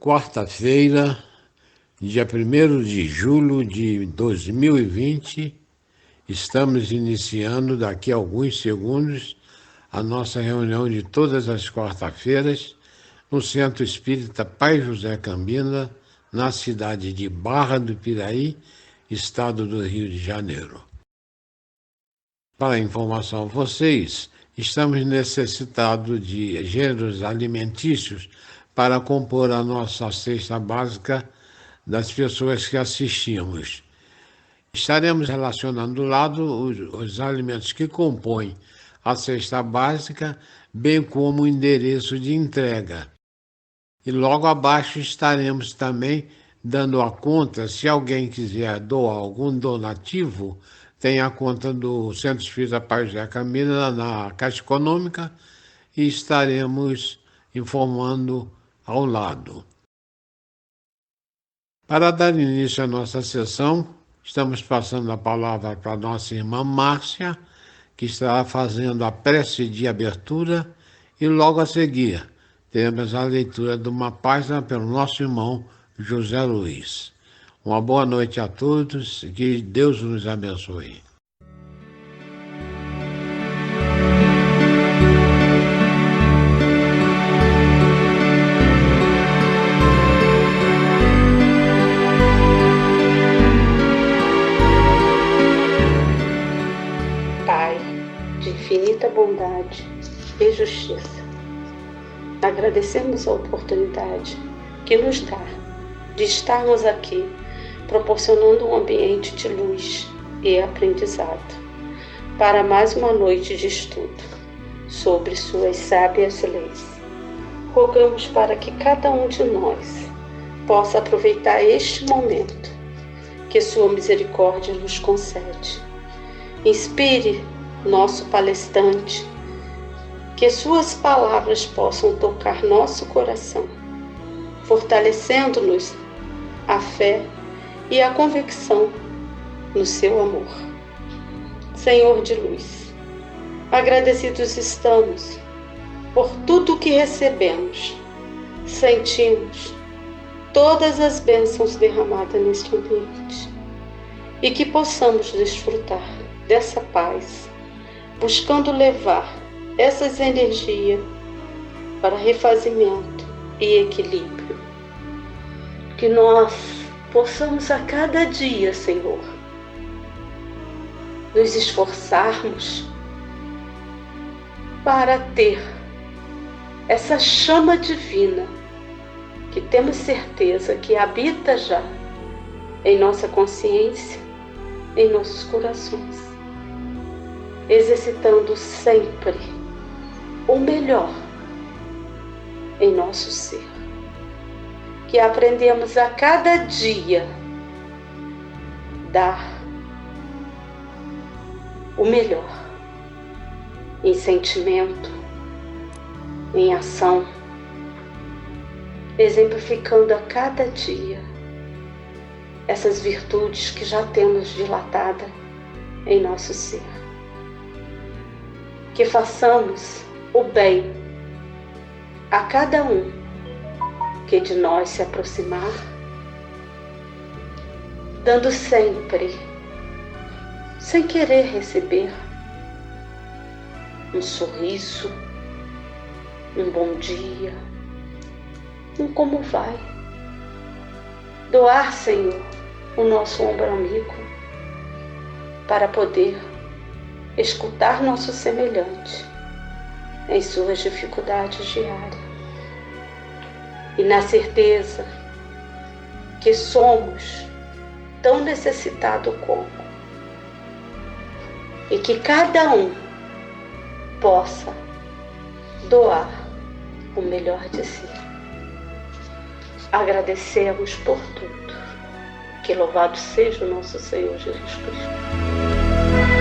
Quarta-feira, dia 1º de julho de 2020, estamos iniciando daqui a alguns segundos a nossa reunião de todas as quarta-feiras no Centro Espírita Pai José Cambina, na cidade de Barra do Piraí, estado do Rio de Janeiro. Para informação a vocês, estamos necessitados de gêneros alimentícios para compor a nossa cesta básica das pessoas que assistimos. Estaremos relacionando do lado os alimentos que compõem a cesta básica, bem como o endereço de entrega. E logo abaixo estaremos também dando a conta, se alguém quiser doar algum donativo, tem a conta do Centro Espírita Pai José Cambina na Caixa Econômica e estaremos informando ao lado. Para dar início à nossa sessão, estamos passando a palavra para a nossa irmã Márcia, que estará fazendo a prece de abertura, e logo a seguir teremos a leitura de uma página pelo nosso irmão José Luiz. Uma boa noite a todos e que Deus nos abençoe. Pai de infinita bondade e justiça, agradecemos a oportunidade que nos dá de estarmos aqui proporcionando um ambiente de luz e aprendizado para mais uma noite de estudo sobre suas sábias leis. Rogamos para que cada um de nós possa aproveitar este momento que sua misericórdia nos concede. Inspire nosso palestrante, que suas palavras possam tocar nosso coração, fortalecendo-nos a fé e a convicção no seu amor. Senhor de luz, agradecidos estamos por tudo que recebemos, sentimos todas as bênçãos derramadas neste ambiente e que possamos desfrutar dessa paz, buscando levar essas energias para refazimento e equilíbrio. Que nós possamos a cada dia, Senhor, nos esforçarmos para ter essa chama divina que temos certeza que habita já em nossa consciência, em nossos corações, exercitando sempre o melhor em nosso ser. Que aprendemos a cada dia dar o melhor em sentimento, em ação, exemplificando a cada dia essas virtudes que já temos dilatada em nosso ser. Que façamos o bem a cada um que de nós se aproximar, dando sempre, sem querer receber, um sorriso, um bom dia, um como vai. Doar, Senhor, o nosso ombro amigo, para poder escutar nosso semelhante em suas dificuldades diárias. E na certeza que somos tão necessitados como, e que cada um possa doar o melhor de si. Agradecemos por tudo. Que louvado seja o nosso Senhor Jesus Cristo.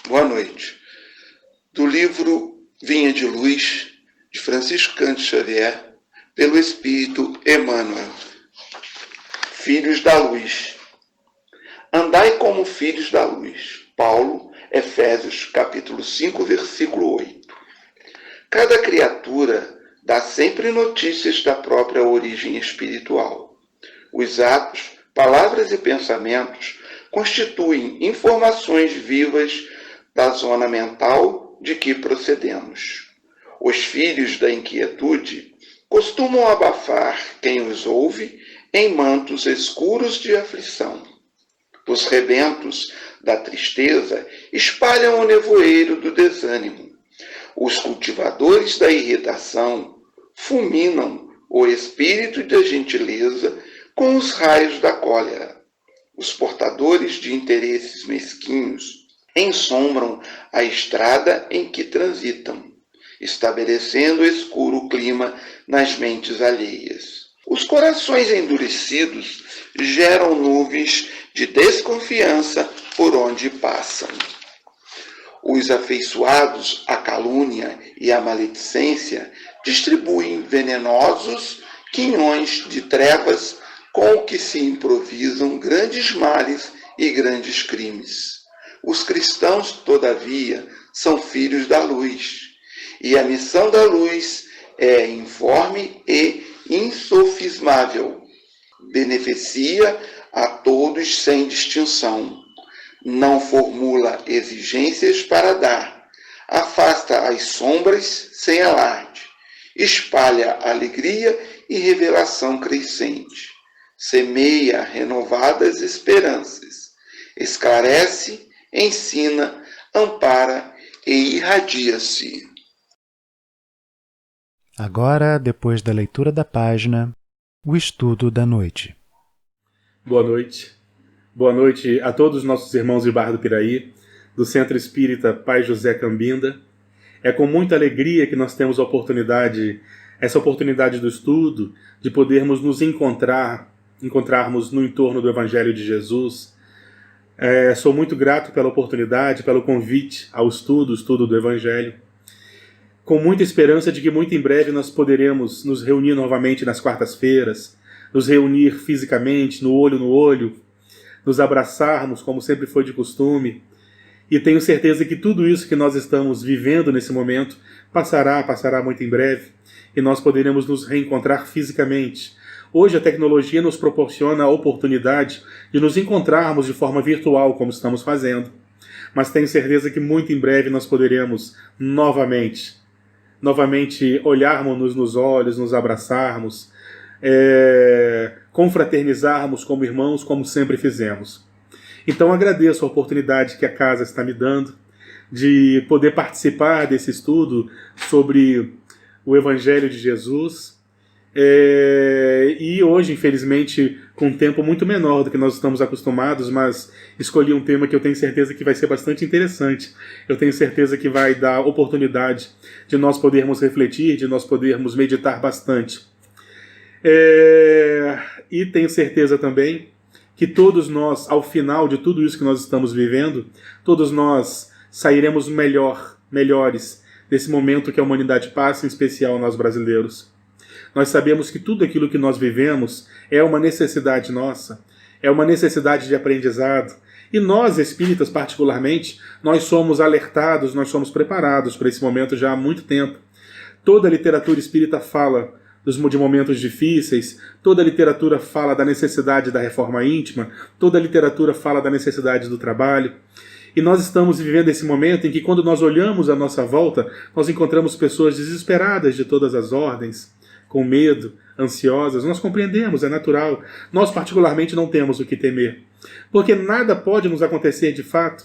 Boa noite. Do livro Vinha de Luz, de Francisco Cândido Xavier, pelo Espírito Emmanuel. Filhos da luz. Andai como filhos da luz. Paulo, Efésios, capítulo 5, versículo 8. Cada criatura dá sempre notícias da própria origem espiritual. Os atos, palavras e pensamentos constituem informações vivas da zona mental de que procedemos. Os filhos da inquietude costumam abafar quem os ouve em mantos escuros de aflição. Os rebentos da tristeza espalham o nevoeiro do desânimo. Os cultivadores da irritação fulminam o espírito da gentileza com os raios da cólera. Os portadores de interesses mesquinhos ensombram a estrada em que transitam, estabelecendo escuro clima nas mentes alheias. Os corações endurecidos geram nuvens de desconfiança por onde passam. Os afeiçoados à calúnia e à maledicência distribuem venenosos quinhões de trevas com o que se improvisam grandes males e grandes crimes. Os cristãos, todavia, são filhos da luz, e a missão da luz é informe e insofismável. Beneficia a todos sem distinção. Não formula exigências para dar. Afasta as sombras sem alarde. Espalha alegria e revelação crescente. Semeia renovadas esperanças. Esclarece, ensina, ampara e irradia-se. Agora, depois da leitura da página, o estudo da noite. Boa noite. Boa noite a todos os nossos irmãos de Barra do Piraí, do Centro Espírita Pai José Cambinda. É com muita alegria que nós temos essa oportunidade do estudo, de podermos nos encontrarmos no entorno do Evangelho de Jesus. Sou muito grato pela oportunidade, pelo convite ao estudo do Evangelho, com muita esperança de que muito em breve nós poderemos nos reunir novamente nas quartas-feiras, nos reunir fisicamente, no olho, nos abraçarmos, como sempre foi de costume. E tenho certeza que tudo isso que nós estamos vivendo nesse momento passará muito em breve, e nós poderemos nos reencontrar fisicamente. Hoje a tecnologia nos proporciona a oportunidade de nos encontrarmos de forma virtual, como estamos fazendo. Mas tenho certeza que muito em breve nós poderemos novamente olharmos nos olhos, nos abraçarmos, confraternizarmos como irmãos, como sempre fizemos. Então agradeço a oportunidade que a casa está me dando de poder participar desse estudo sobre o Evangelho de Jesus. E hoje, infelizmente, com um tempo muito menor do que nós estamos acostumados, mas escolhi um tema que eu tenho certeza que vai ser bastante interessante. Eu tenho certeza que vai dar oportunidade de nós podermos refletir, de nós podermos meditar bastante. E tenho certeza também que todos nós, ao final de tudo isso que nós estamos vivendo, todos nós sairemos melhores desse momento que a humanidade passa, em especial nós brasileiros. Nós sabemos que tudo aquilo que nós vivemos é uma necessidade nossa, é uma necessidade de aprendizado. E nós, espíritas particularmente, nós somos alertados, nós somos preparados para esse momento já há muito tempo. Toda a literatura espírita fala de momentos difíceis, toda a literatura fala da necessidade da reforma íntima, toda a literatura fala da necessidade do trabalho. E nós estamos vivendo esse momento em que, quando nós olhamos à nossa volta, nós encontramos pessoas desesperadas de todas as ordens, com medo, ansiosas. Nós compreendemos, é natural. Nós particularmente não temos o que temer, porque nada pode nos acontecer de fato.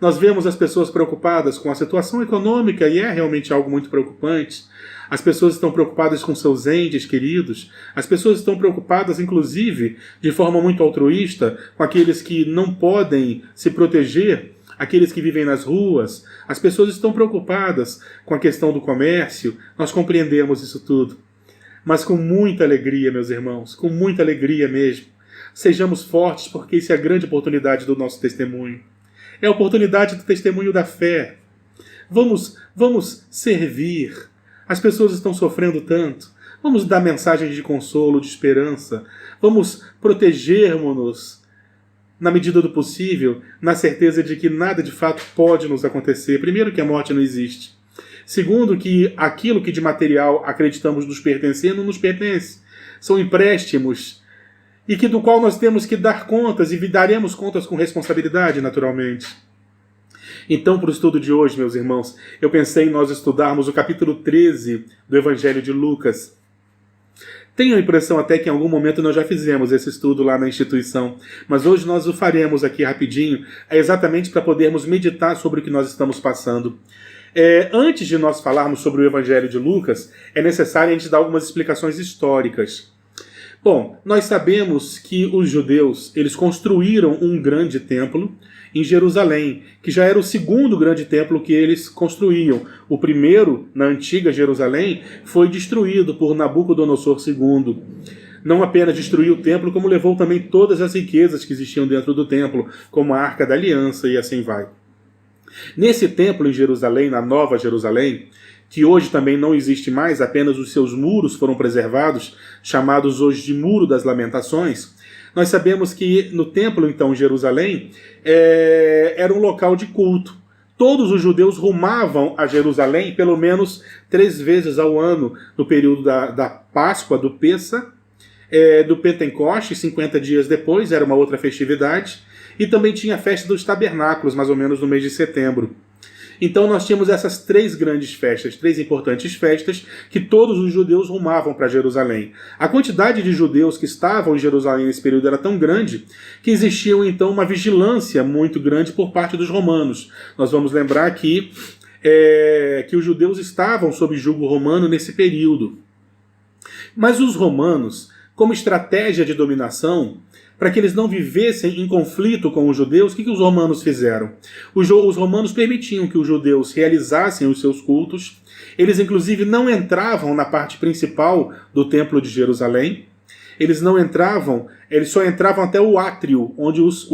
Nós vemos as pessoas preocupadas com a situação econômica, e é realmente algo muito preocupante. As pessoas estão preocupadas com seus entes queridos. As pessoas estão preocupadas, inclusive, de forma muito altruísta, com aqueles que não podem se proteger, aqueles que vivem nas ruas. As pessoas estão preocupadas com a questão do comércio. Nós compreendemos isso tudo. Mas com muita alegria, meus irmãos, com muita alegria mesmo. Sejamos fortes, porque isso é a grande oportunidade do nosso testemunho. É a oportunidade do testemunho da fé. Vamos servir. As pessoas estão sofrendo tanto. Vamos dar mensagens de consolo, de esperança. Vamos protegermos-nos na medida do possível, na certeza de que nada de fato pode nos acontecer. Primeiro, que a morte não existe. Segundo, que aquilo que de material acreditamos nos pertencer não nos pertence. São empréstimos e que do qual nós temos que dar contas e daremos contas com responsabilidade, naturalmente. Então, para o estudo de hoje, meus irmãos, eu pensei em nós estudarmos o capítulo 13 do Evangelho de Lucas. Tenho a impressão até que em algum momento nós já fizemos esse estudo lá na instituição, mas hoje nós o faremos aqui rapidinho, exatamente para podermos meditar sobre o que nós estamos passando. Antes de nós falarmos sobre o Evangelho de Lucas, é necessário a gente dar algumas explicações históricas. Bom, nós sabemos que os judeus, eles construíram um grande templo em Jerusalém, que já era o segundo grande templo que eles construíam. O primeiro, na antiga Jerusalém, foi destruído por Nabucodonosor II. Não apenas destruiu o templo, como levou também todas as riquezas que existiam dentro do templo, como a Arca da Aliança e assim vai. Nesse templo em Jerusalém, na Nova Jerusalém, que hoje também não existe mais, apenas os seus muros foram preservados, chamados hoje de Muro das Lamentações, nós sabemos que no templo, então, em Jerusalém, era um local de culto. Todos os judeus rumavam a Jerusalém pelo menos 3 vezes ao ano, no período da Páscoa, do Pêssah, do Pentecostes, 50 dias depois, era uma outra festividade, e também tinha a festa dos tabernáculos, mais ou menos no mês de setembro. Então nós tínhamos essas 3 grandes festas, 3 importantes festas, que todos os judeus rumavam para Jerusalém. A quantidade de judeus que estavam em Jerusalém nesse período era tão grande que existia então uma vigilância muito grande por parte dos romanos. Nós vamos lembrar aqui que os judeus estavam sob jugo romano nesse período. Mas os romanos, como estratégia de dominação, para que eles não vivessem em conflito com os judeus, o que os romanos fizeram? Os romanos permitiam que os judeus realizassem os seus cultos. Eles, inclusive, não entravam na parte principal do Templo de Jerusalém. Eles só entravam até o átrio, onde os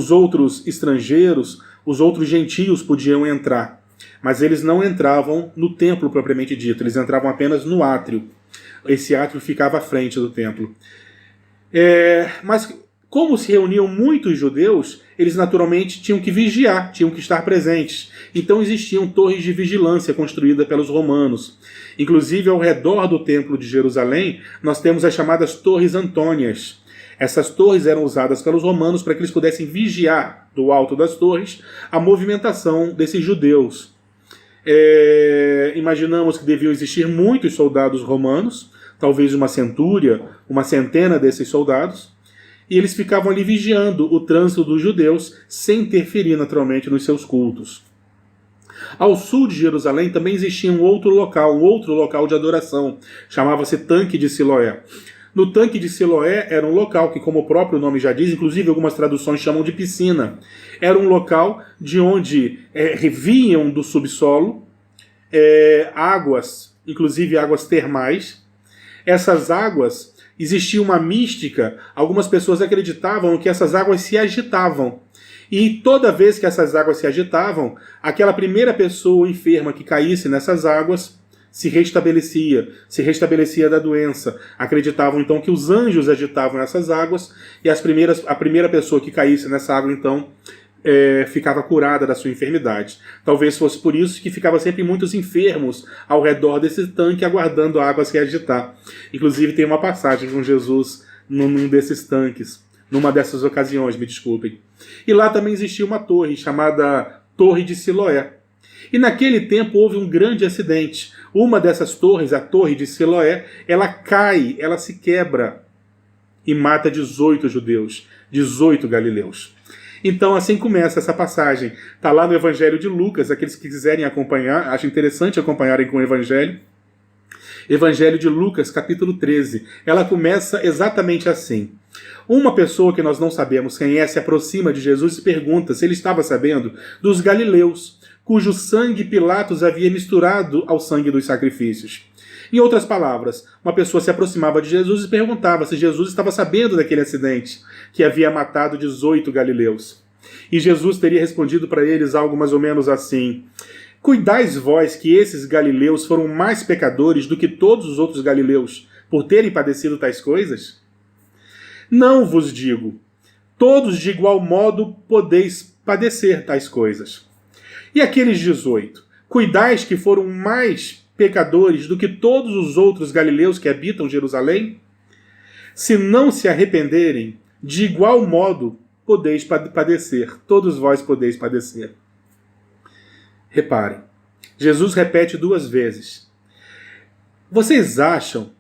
outros estrangeiros, os outros gentios podiam entrar. Mas eles não entravam no templo propriamente dito, eles entravam apenas no átrio. Esse átrio ficava à frente do templo. Mas como se reuniam muitos judeus, eles naturalmente tinham que vigiar, tinham que estar presentes. Então existiam torres de vigilância construídas pelos romanos. Inclusive, ao redor do Templo de Jerusalém, nós temos as chamadas Torres Antônias. Essas torres eram usadas pelos romanos para que eles pudessem vigiar do alto das torres a movimentação desses judeus. Imaginamos que deviam existir muitos soldados romanos, talvez uma centúria, uma centena desses soldados, e eles ficavam ali vigiando o trânsito dos judeus sem interferir naturalmente nos seus cultos. Ao sul de Jerusalém também existia um outro local de adoração, chamava-se Tanque de Siloé. No Tanque de Siloé era um local que, como o próprio nome já diz, inclusive algumas traduções chamam de piscina. Era um local de onde vinham do subsolo águas, inclusive águas termais. Essas águas, existia uma mística, algumas pessoas acreditavam que essas águas se agitavam. E toda vez que essas águas se agitavam, aquela primeira pessoa enferma que caísse nessas águas se restabelecia da doença. Acreditavam então que os anjos agitavam essas águas e a primeira pessoa que caísse nessa água então ficava curada da sua enfermidade. Talvez fosse por isso que ficava sempre muitos enfermos ao redor desse tanque aguardando a água se agitar. Inclusive tem uma passagem com Jesus num desses tanques, numa dessas ocasiões, me desculpem. E lá também existia uma torre chamada Torre de Siloé. E naquele tempo houve um grande acidente. Uma dessas torres, a Torre de Siloé, ela cai, ela se quebra e mata 18 judeus, 18 galileus. Então assim começa essa passagem. Está lá no Evangelho de Lucas, aqueles que quiserem acompanhar, acho interessante acompanharem com o Evangelho. Evangelho de Lucas, capítulo 13. Ela começa exatamente assim. Uma pessoa que nós não sabemos quem é se aproxima de Jesus e pergunta se ele estava sabendo dos galileus, cujo sangue Pilatos havia misturado ao sangue dos sacrifícios. Em outras palavras, uma pessoa se aproximava de Jesus e perguntava se Jesus estava sabendo daquele acidente que havia matado 18 galileus. E Jesus teria respondido para eles algo mais ou menos assim: cuidais vós que esses galileus foram mais pecadores do que todos os outros galileus, por terem padecido tais coisas? Não vos digo, todos de igual modo podeis padecer tais coisas. E aqueles 18, cuidais que foram mais pecadores do que todos os outros galileus que habitam Jerusalém? Se não se arrependerem, de igual modo podeis padecer, todos vós podeis padecer. Reparem, Jesus repete 2 vezes. Vocês acham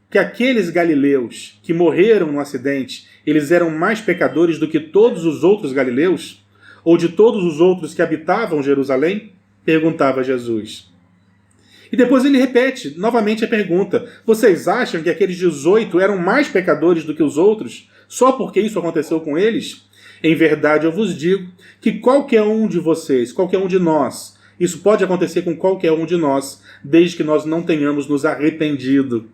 que aqueles galileus que morreram no acidente, eles eram mais pecadores do que todos os outros galileus? Ou de todos os outros que habitavam Jerusalém? Perguntava Jesus. E depois ele repete novamente a pergunta. Vocês acham que aqueles 18 eram mais pecadores do que os outros, só porque isso aconteceu com eles? Em verdade eu vos digo que qualquer um de vocês, qualquer um de nós, isso pode acontecer com qualquer um de nós, desde que nós não tenhamos nos arrependido.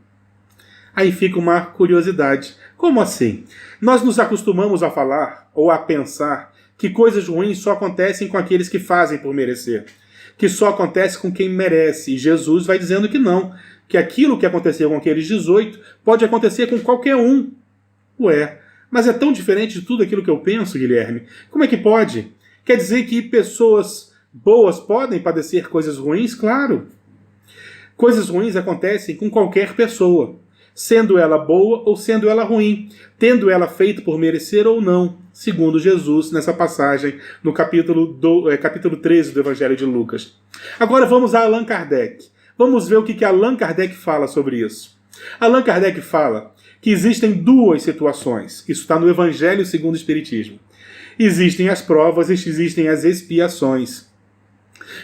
Aí fica uma curiosidade. Como assim? Nós nos acostumamos a falar ou a pensar que coisas ruins só acontecem com aqueles que fazem por merecer, que só acontece com quem merece. E Jesus vai dizendo que não, que aquilo que aconteceu com aqueles 18 pode acontecer com qualquer um. Ué, mas é tão diferente de tudo aquilo que eu penso, Guilherme. Como é que pode? Quer dizer que pessoas boas podem padecer coisas ruins? Claro. Coisas ruins acontecem com qualquer pessoa, sendo ela boa ou sendo ela ruim, tendo ela feito por merecer ou não, segundo Jesus nessa passagem no capítulo 13 do Evangelho de Lucas. Agora vamos a Allan Kardec. Vamos ver o que Allan Kardec fala sobre isso. Allan Kardec fala que existem 2 situações. Isso está no Evangelho segundo o Espiritismo. Existem as provas e existem as expiações.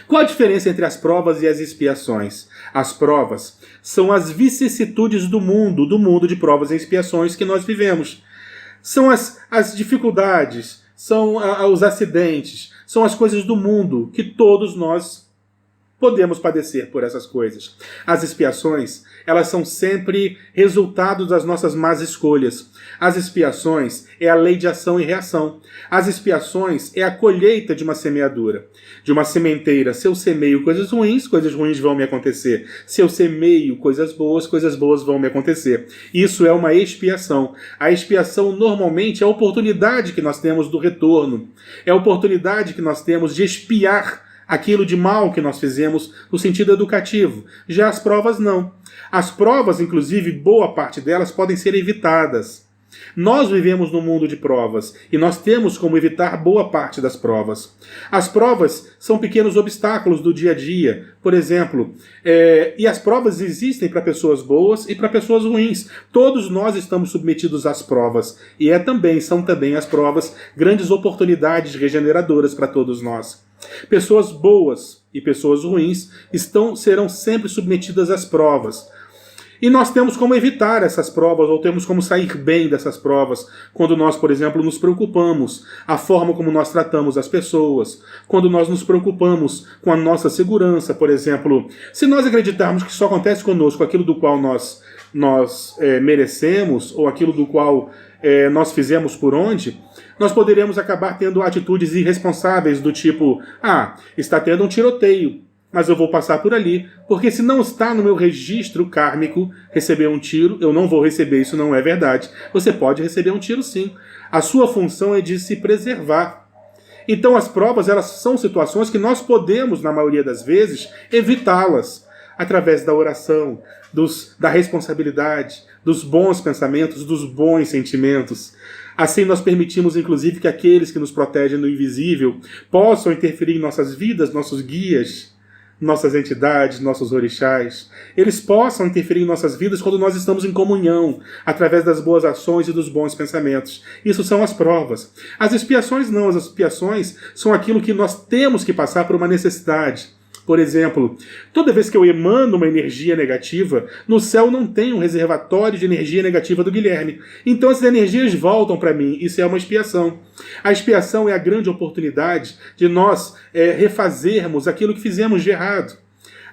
Qual a diferença entre as provas e as expiações? As provas são as vicissitudes do mundo de provas e expiações que nós vivemos. São as dificuldades, são os acidentes, são as coisas do mundo que todos nós podemos padecer por essas coisas. As expiações, elas são sempre resultado das nossas más escolhas. As expiações é a lei de ação e reação. As expiações é a colheita de uma semeadura. De uma sementeira, se eu semeio coisas ruins vão me acontecer. Se eu semeio coisas boas vão me acontecer. Isso é uma expiação. A expiação normalmente é a oportunidade que nós temos do retorno. É a oportunidade que nós temos de expiar aquilo de mal que nós fizemos no sentido educativo. Já as provas não. As provas, inclusive, boa parte delas podem ser evitadas. Nós vivemos num mundo de provas e nós temos como evitar boa parte das provas. As provas são pequenos obstáculos do dia a dia, por exemplo, e as provas existem para pessoas boas e para pessoas ruins. Todos nós estamos submetidos às provas e são também as provas grandes oportunidades regeneradoras para todos nós. Pessoas boas e pessoas ruins serão sempre submetidas às provas. E nós temos como evitar essas provas, ou temos como sair bem dessas provas, quando nós, por exemplo, nos preocupamos, a forma como nós tratamos as pessoas, quando nós nos preocupamos com a nossa segurança, por exemplo. Se nós acreditarmos que só acontece conosco aquilo do qual nós merecemos, ou aquilo do qual nós fizemos por onde, nós poderemos acabar tendo atitudes irresponsáveis do tipo, está tendo um tiroteio, mas eu vou passar por ali, porque se não está no meu registro kármico receber um tiro, eu não vou receber, isso não é verdade. Você pode receber um tiro sim. A sua função é de se preservar. Então as provas, elas são situações que nós podemos, na maioria das vezes, evitá-las através da oração, da responsabilidade, dos bons pensamentos, dos bons sentimentos. Assim nós permitimos, inclusive, que aqueles que nos protegem do invisível possam interferir em nossas vidas, nossos guias, nossas entidades, nossos orixás. Eles possam interferir em nossas vidas quando nós estamos em comunhão, através das boas ações e dos bons pensamentos. Isso são as provas. As expiações não. As expiações são aquilo que nós temos que passar por uma necessidade. Por exemplo, toda vez que eu emano uma energia negativa, no céu não tem um reservatório de energia negativa do Guilherme. Então essas energias voltam para mim. Isso é uma expiação. A expiação é a grande oportunidade de nós refazermos aquilo que fizemos de errado.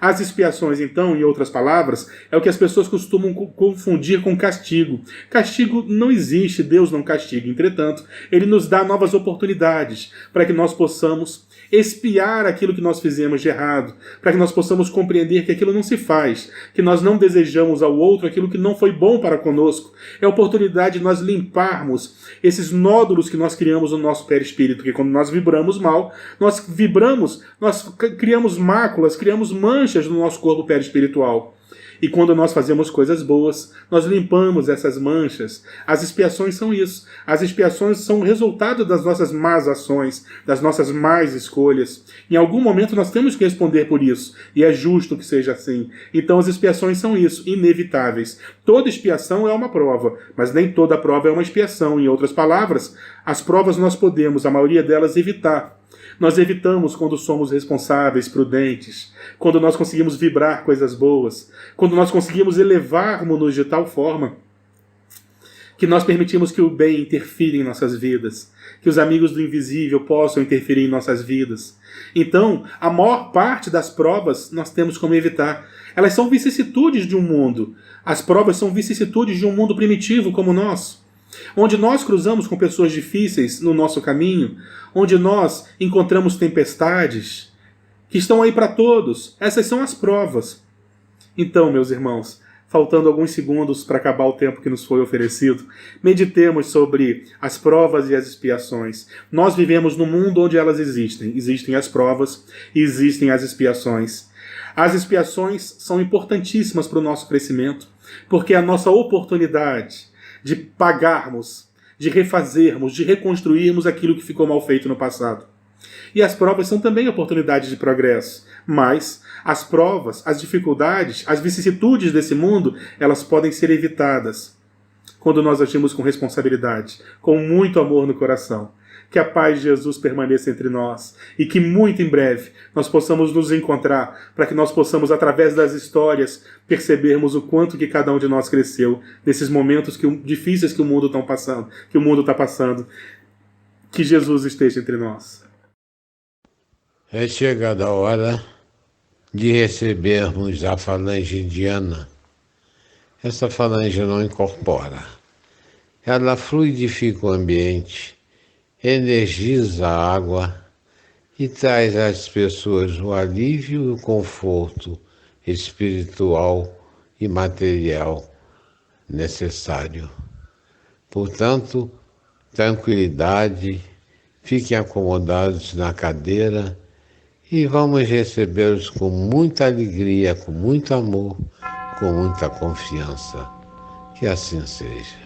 As expiações, então, em outras palavras, é o que as pessoas costumam confundir com castigo. Castigo não existe, Deus não castiga. Entretanto, Ele nos dá novas oportunidades para que nós possamos expiar aquilo que nós fizemos de errado, para que nós possamos compreender que aquilo não se faz, que nós não desejamos ao outro aquilo que não foi bom para conosco. É a oportunidade de nós limparmos esses nódulos que nós criamos no nosso perispírito, porque quando nós vibramos mal, nós criamos máculas, criamos manchas no nosso corpo perispiritual. E quando nós fazemos coisas boas, nós limpamos essas manchas. As expiações são isso. As expiações são o resultado das nossas más ações, das nossas más escolhas. Em algum momento nós temos que responder por isso. E é justo que seja assim. Então as expiações são isso, inevitáveis. Toda expiação é uma prova, mas nem toda prova é uma expiação. Em outras palavras, as provas nós podemos, a maioria delas, evitar. Nós evitamos quando somos responsáveis, prudentes, quando nós conseguimos vibrar coisas boas, quando nós conseguimos elevarmos-nos de tal forma que nós permitimos que o bem interfira em nossas vidas, que os amigos do invisível possam interferir em nossas vidas. Então, a maior parte das provas nós temos como evitar. Elas são vicissitudes de um mundo. As provas são vicissitudes de um mundo primitivo como o nosso, onde nós cruzamos com pessoas difíceis no nosso caminho, onde nós encontramos tempestades que estão aí para todos. Essas são as provas. Então, meus irmãos, faltando alguns segundos para acabar o tempo que nos foi oferecido, meditemos sobre as provas e as expiações. Nós vivemos num mundo onde elas existem. Existem as provas e existem as expiações. As expiações são importantíssimas para o nosso crescimento, porque é a nossa oportunidade de pagarmos, de refazermos, de reconstruirmos aquilo que ficou mal feito no passado. E as provas são também oportunidades de progresso, mas as provas, as dificuldades, as vicissitudes desse mundo, elas podem ser evitadas quando nós agimos com responsabilidade, com muito amor no coração. Que a paz de Jesus permaneça entre nós e que muito em breve nós possamos nos encontrar para que nós possamos, através das histórias, percebermos o quanto que cada um de nós cresceu nesses momentos difíceis que o mundo está passando. Que Jesus esteja entre nós. É chegada a hora de recebermos a falange indiana. Essa falange não incorpora. Ela fluidifica o ambiente, energiza a água e traz às pessoas o alívio e o conforto espiritual e material necessário. Portanto, tranquilidade, fiquem acomodados na cadeira e vamos recebê-los com muita alegria, com muito amor, com muita confiança. Que assim seja.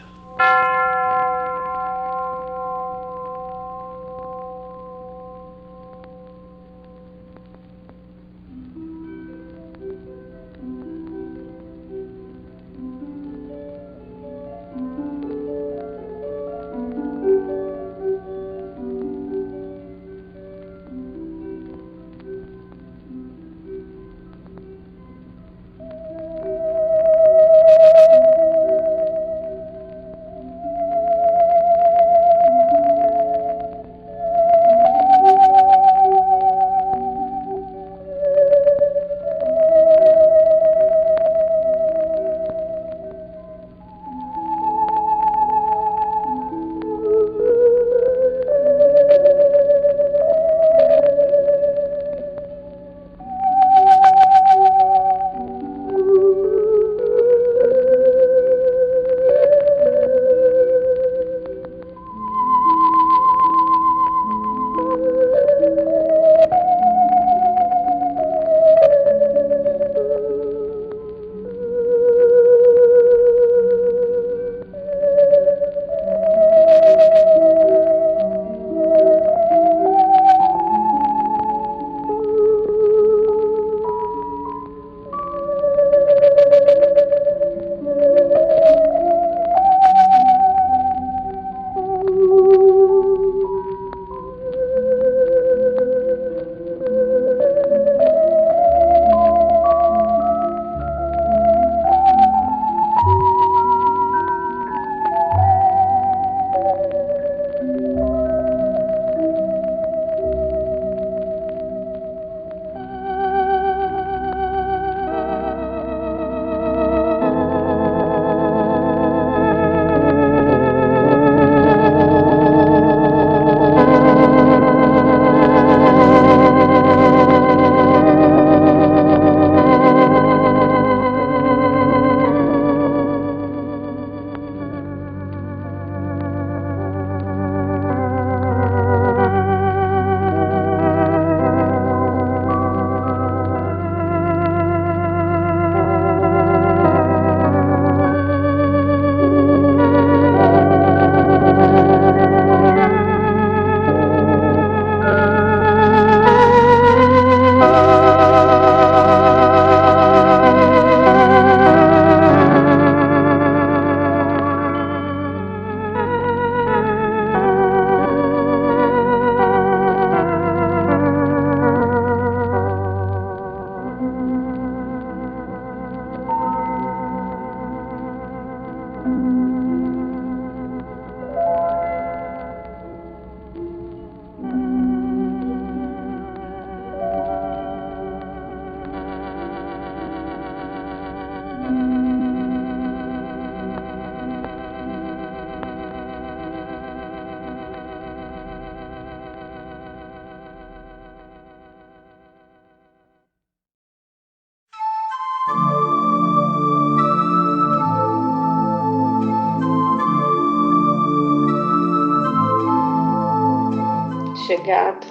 chegado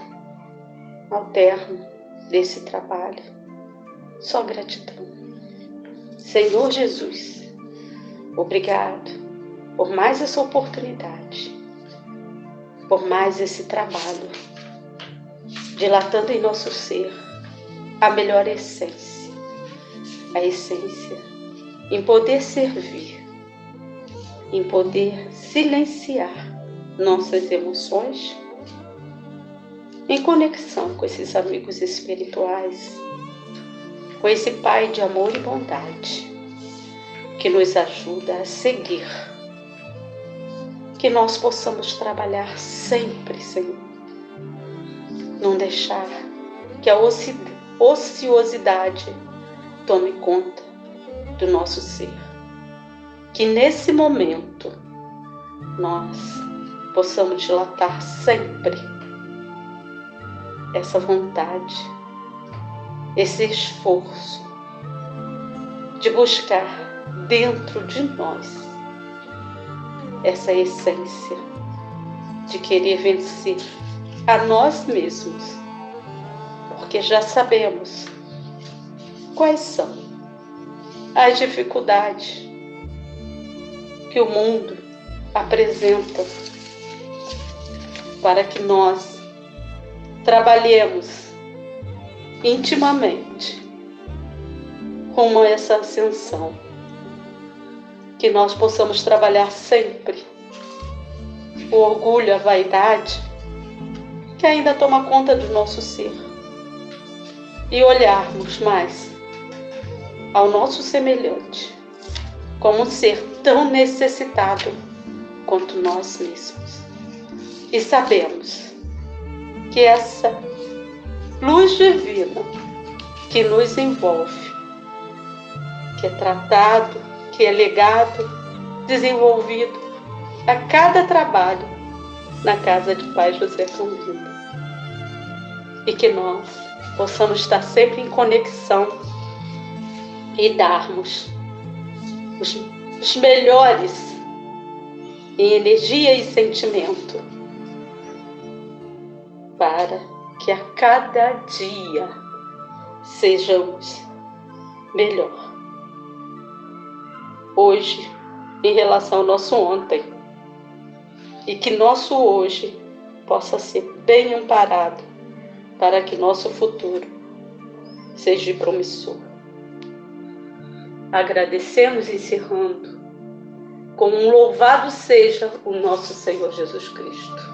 ao término desse trabalho. Só gratidão. Senhor Jesus, obrigado por mais essa oportunidade, por mais esse trabalho, dilatando em nosso ser a melhor essência, a essência em poder servir, em poder silenciar nossas emoções, em conexão com esses amigos espirituais, com esse Pai de amor e bondade, que nos ajuda a seguir, que nós possamos trabalhar sempre, Senhor, não deixar que a ociosidade tome conta do nosso ser, que nesse momento nós possamos dilatar sempre essa vontade, esse esforço de buscar dentro de nós essa essência de querer vencer a nós mesmos, porque já sabemos quais são as dificuldades que o mundo apresenta para que nós trabalhemos intimamente rumo a essa ascensão, que nós possamos trabalhar sempre o orgulho, a vaidade que ainda toma conta do nosso ser e olharmos mais ao nosso semelhante como um ser tão necessitado quanto nós mesmos. E sabemos que essa luz divina que nos envolve, que é tratado, que é legado, desenvolvido a cada trabalho na casa de Pai José Cambinda, e que nós possamos estar sempre em conexão e darmos os melhores em energia e sentimento, para que a cada dia sejamos melhor. Hoje, em relação ao nosso ontem, e que nosso hoje possa ser bem amparado para que nosso futuro seja promissor. Agradecemos, encerrando com um louvado seja o nosso Senhor Jesus Cristo.